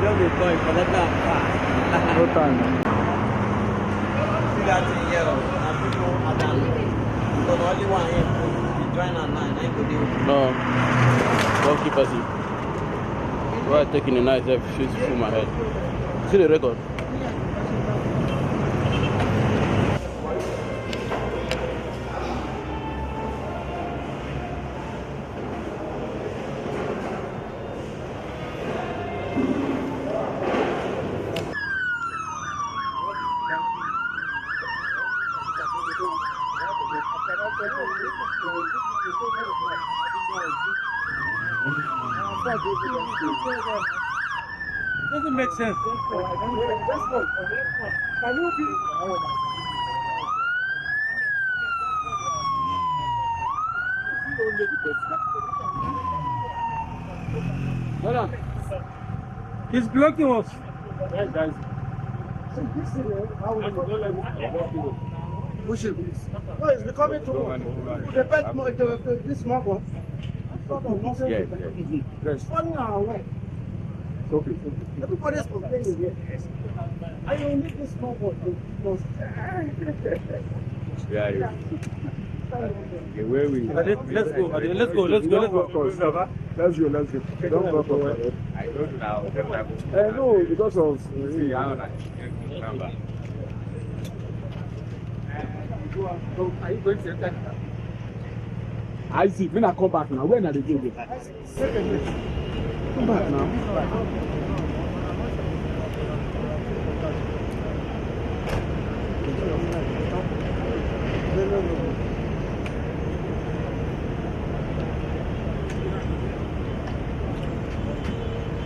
don't be going for that time. No time. See that thing here, and people are done. Because only one here, he join at 9, I go deal. No. Don't keep us. Why taking the night every shit through my head? See the record? Doesn't make sense. Can you be? Hold on. He's blocking us. Yes, guys. Push it. No, it's becoming too much. Depend more this small one. Yeah. It's funny now. Okay. Everybody's complaining here. I only need this small one because. Yeah. Okay, where we? Let's go. Let's go. Let's go. Don't go forward. I don't know. No, because of number. Are you going to enter? I see. When I come back now, when are they going? Come back now.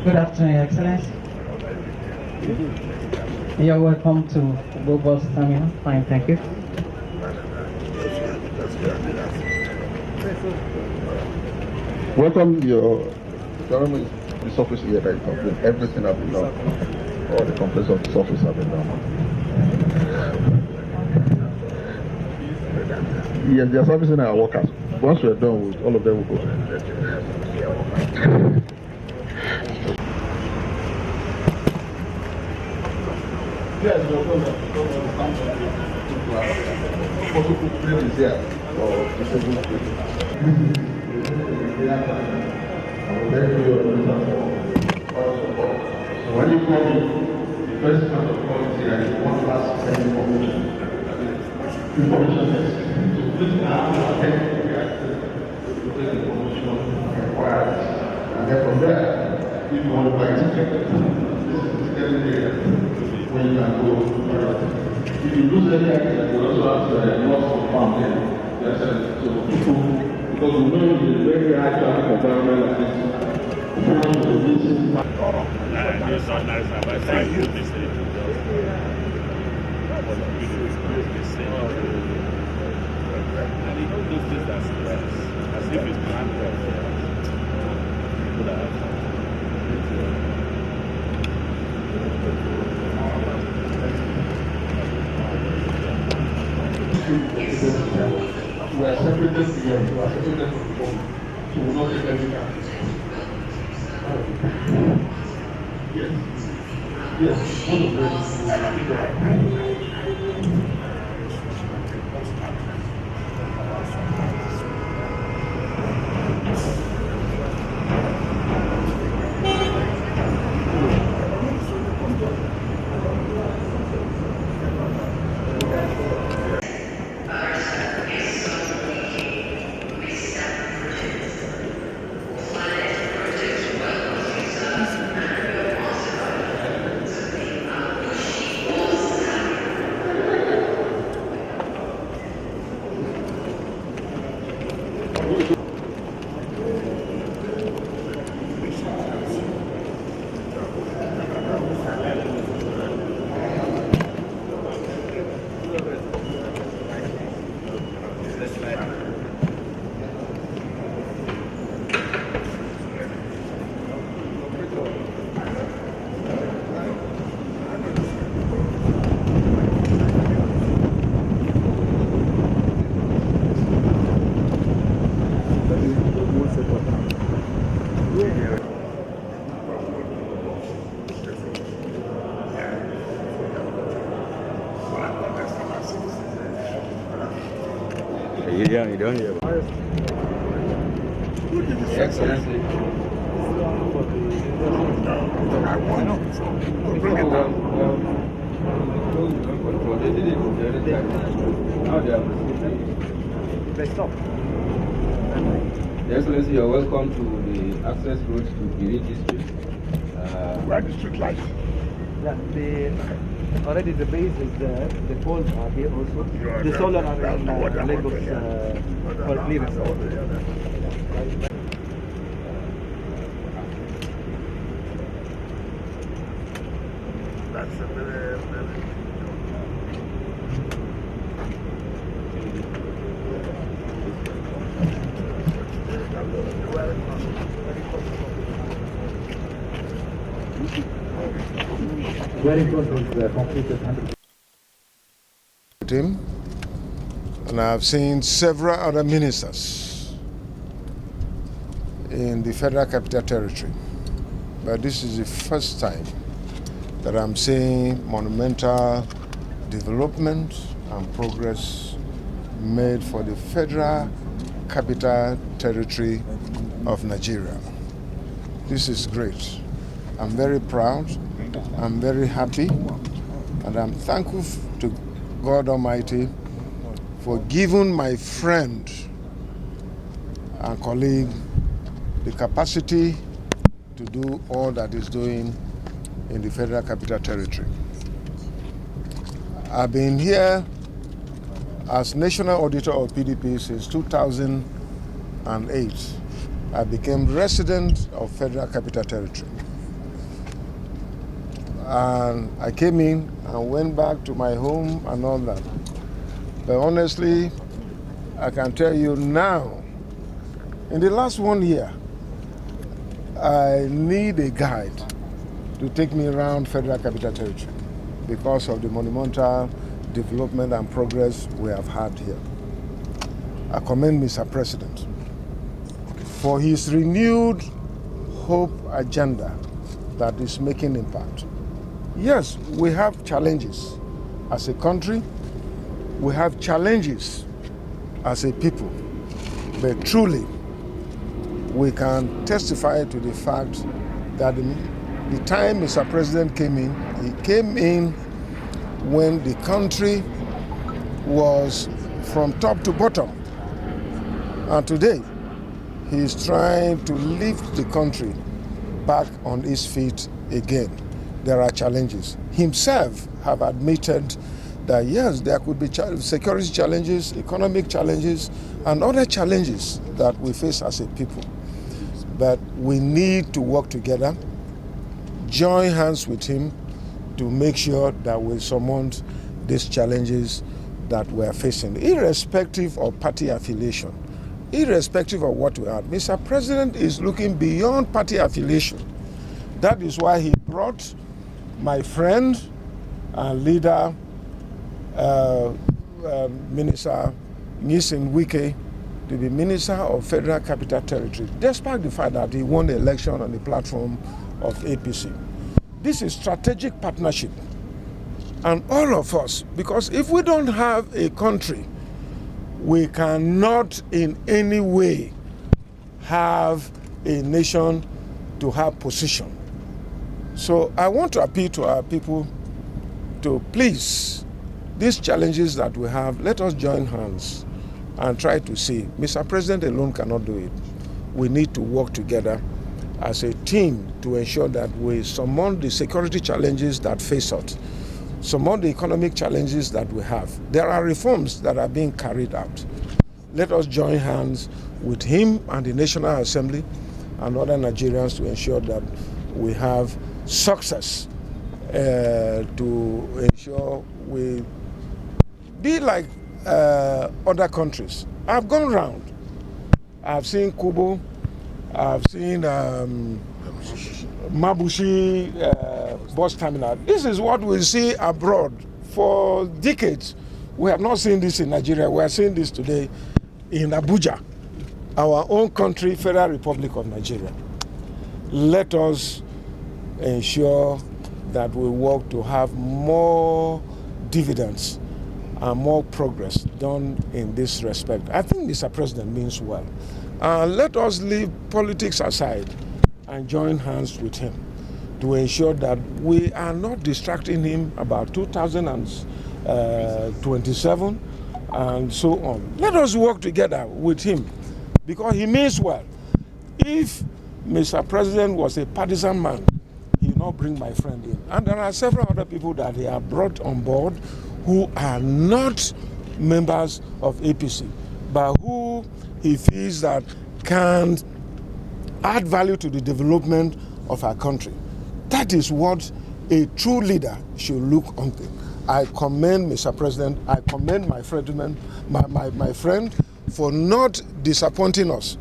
Good afternoon, Your Excellency. You're welcome to Kugbo bus terminal. Fine, thank you. Welcome your this office here that you complain. Everything has been done. All the complaints of this office have been done. Yes, they are servicing our workers. Once we are done with all of them will go. Yes, we are going to here for disabled people. So when you call me, the first part of policy is one last information. Test. So please now attend to the information required. And then from there, if you want to buy a ticket, this is the area when you can go. If you lose any item, you also have to loss of farm there. So people, because we know it's a very high traffic environment like this. It's not nice about saying you this and he does this as if it's planned We are separated together. We are separated from the phone. So we will not take any time. Yes. Yes. One of them. You don't hear. Excellency. Excellency, you're welcome to the access road to Giri district. Where the street lights? Yeah, already the base is there, the poles are here also. The solar are in Lagos for clearance. That's a very, Very good with completed 100%. Him, and I've seen several other ministers in the Federal Capital Territory, but this is the first time that I'm seeing monumental development and progress made for the Federal Capital Territory of Nigeria. This is great. I'm very proud, I'm very happy, and I'm thankful to God Almighty for giving my friend and colleague the capacity to do all that he's doing in the Federal Capital Territory. I've been here as National Auditor of PDP since 2008. I became resident of Federal Capital Territory. And I came in and went back to my home and all that. But honestly, I can tell you now, in the last 1 year, I need a guide to take me around Federal Capital Territory because of the monumental development and progress we have had here. I commend Mr. President for his renewed hope agenda that is making impact. Yes, we have challenges as a country, we have challenges as a people, but truly we can testify to the fact that the time Mr. President came in, he came in when the country was from top to bottom. And today, he is trying to lift the country back on its feet again. There are challenges. Himself have admitted that yes, there could be security challenges, economic challenges, and other challenges that we face as a people. But we need to work together, join hands with him to make sure that we surmount these challenges that we are facing, irrespective of party affiliation, irrespective of what we are. Mr. President is looking beyond party affiliation. That is why he brought my friend and leader, Minister Wike, to be Minister of Federal Capital Territory, despite the fact that he won the election on the platform of APC. This is strategic partnership. And all of us, because if we don't have a country, we cannot in any way have a nation to have position. So I want to appeal to our people to please, these challenges that we have, let us join hands and try to see. Mr. President alone cannot do it. We need to work together as a team to ensure that we surmount the security challenges that face us, surmount the economic challenges that we have. There are reforms that are being carried out. Let us join hands with him and the National Assembly and other Nigerians to ensure that we have success, to ensure we be like other countries. I've gone around. I've seen Kugbo, I've seen Mabushi bus terminal. This is what we see abroad for decades. We have not seen this in Nigeria. We are seeing this today in Abuja, our own country, Federal Republic of Nigeria. Let us ensure that we work to have more dividends and more progress done in this respect. I think Mr. President means well. Let us leave politics aside and join hands with him to ensure that we are not distracting him about 2027 and so on. Let us work together with him because he means well. If Mr. President was a partisan man, he will not bring my friend in. And there are several other people that he has brought on board who are not members of APC, but who he feels that can add value to the development of our country. That is what a true leader should look onto. I commend Mr. President, I commend my friend for not disappointing us,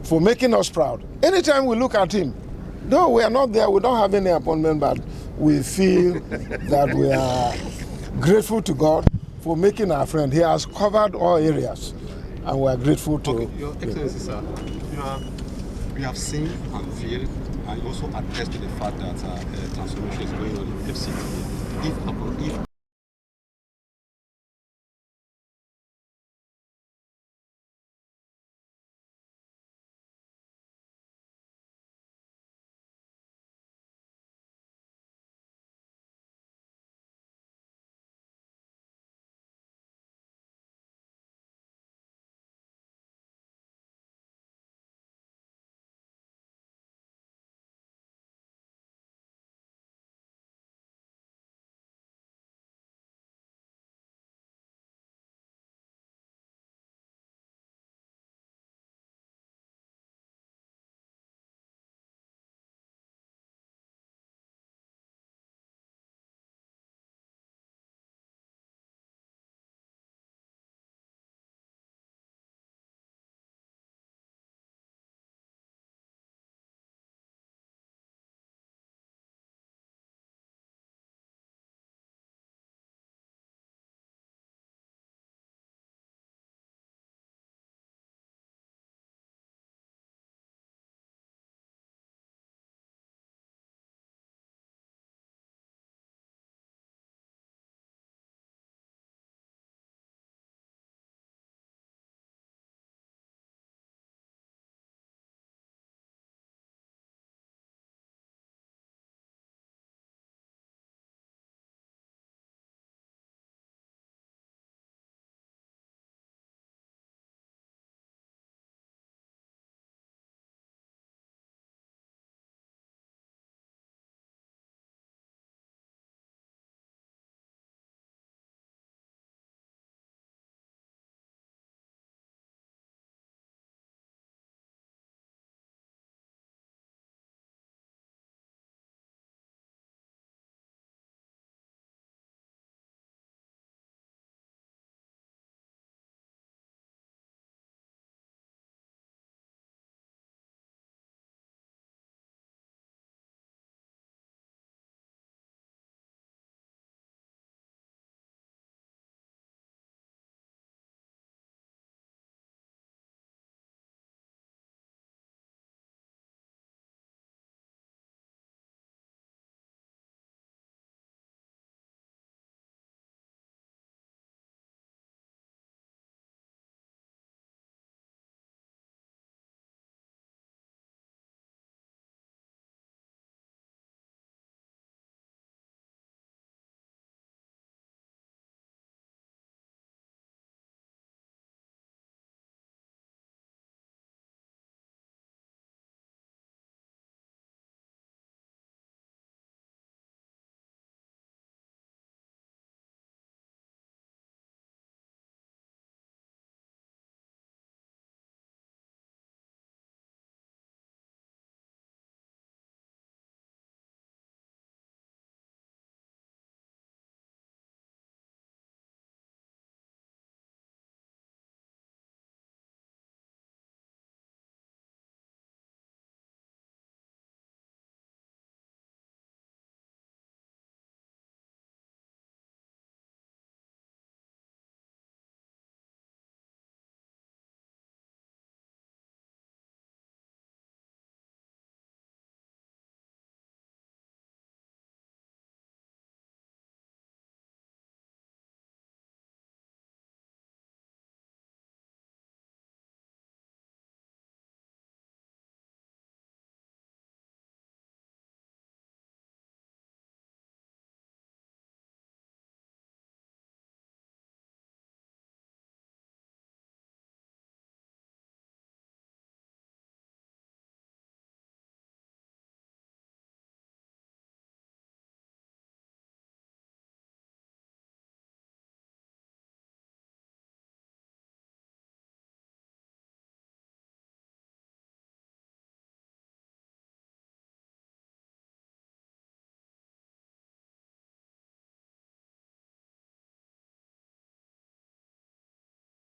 for making us proud. Anytime we look at him, no, we are not there, we don't have any appointment, but we feel that we are grateful to God for making our friend. He has covered all areas, and we are grateful to him. Your Excellency, sir, we have seen and feel and also attest to the fact that transformation is going on in FCT. If